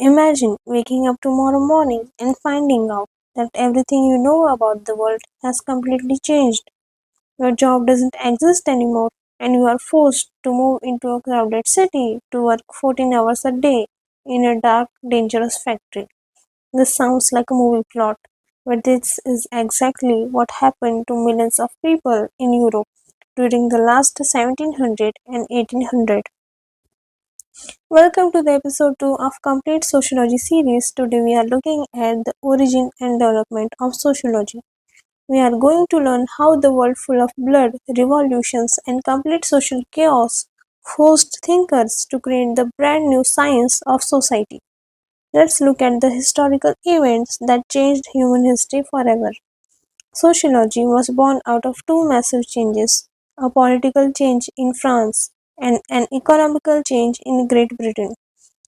Imagine waking up tomorrow morning and finding out that everything you know about the world has completely changed. Your job doesn't exist anymore, and you are forced to move into a crowded city to work 14 hours a day in a dark, dangerous factory. This sounds like a movie plot, but this is exactly what happened to millions of people in Europe during the last 1700 and 1800. Welcome to the episode 2 of Complete Sociology series. Today we are looking at the origin and development of sociology. We are going to learn how the world full of blood, revolutions, and complete social chaos forced thinkers to create the brand new science of society. Let's look at the historical events that changed human history forever. Sociology was born out of two massive changes: a political change in France and an economical change in Great Britain.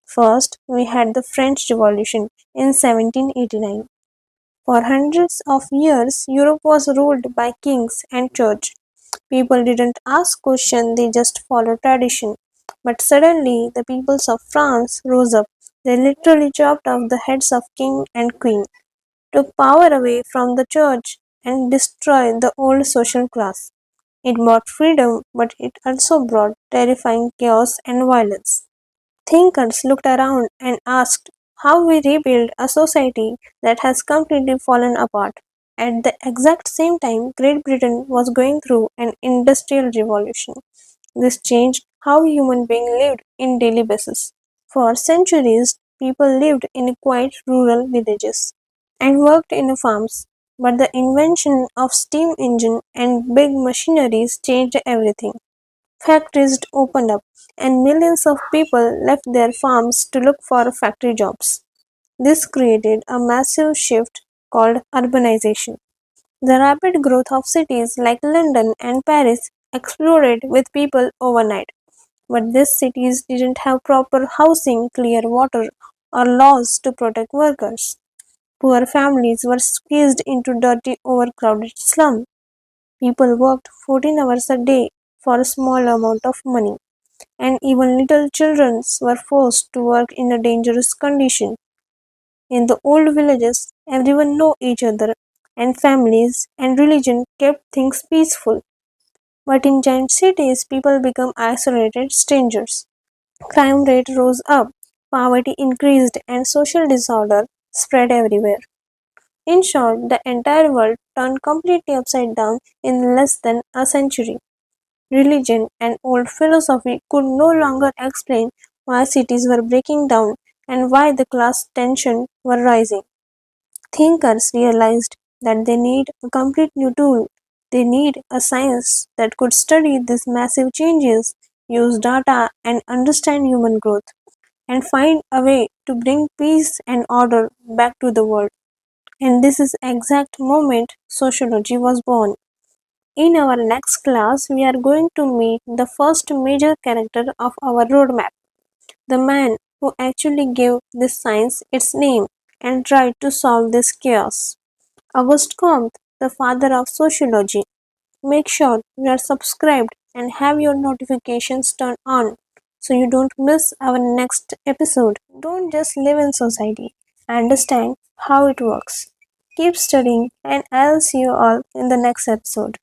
First, we had the French Revolution in 1789. For hundreds of years, Europe was ruled by kings and church. People didn't ask questions, they just followed tradition. But suddenly, the peoples of France rose up. They literally chopped off the heads of king and queen, took power away from the church, and destroyed the old social class. It brought freedom, but it also brought terrifying chaos and violence. Thinkers looked around and asked how we rebuild a society that has completely fallen apart. At the exact same time, Great Britain was going through an industrial revolution. This changed how human beings lived in daily basis. For centuries, people lived in quiet rural villages and worked in farms. But the invention of steam engine and big machineries changed everything. Factories opened up, and millions of people left their farms to look for factory jobs. This created a massive shift called urbanization. The rapid growth of cities like London and Paris exploded with people overnight. But these cities didn't have proper housing, clear water, or laws to protect workers. Poor families were squeezed into dirty, overcrowded slums. People worked 14 hours a day for a small amount of money, and even little children were forced to work in a dangerous condition. In the old villages, everyone knew each other, and families and religion kept things peaceful. But in giant cities, people became isolated strangers. Crime rate rose up, poverty increased, and social disorder spread everywhere. In short, the entire world turned completely upside down in less than a century. Religion and old philosophy could no longer explain why cities were breaking down and why the class tension were rising. Thinkers realized that they need a complete new tool. They need a science that could study these massive changes, use data and understand human growth, and find a way to bring peace and order back to the world. And this is exact moment sociology was born. In our next class, we are going to meet the first major character of our roadmap, the man who actually gave this science its name and tried to solve this chaos. Auguste Comte, the father of sociology. Make sure you are subscribed and have your notifications turned on so you don't miss our next episode. Don't just live in society, understand how it works. Keep studying, and I'll see you all in the next episode.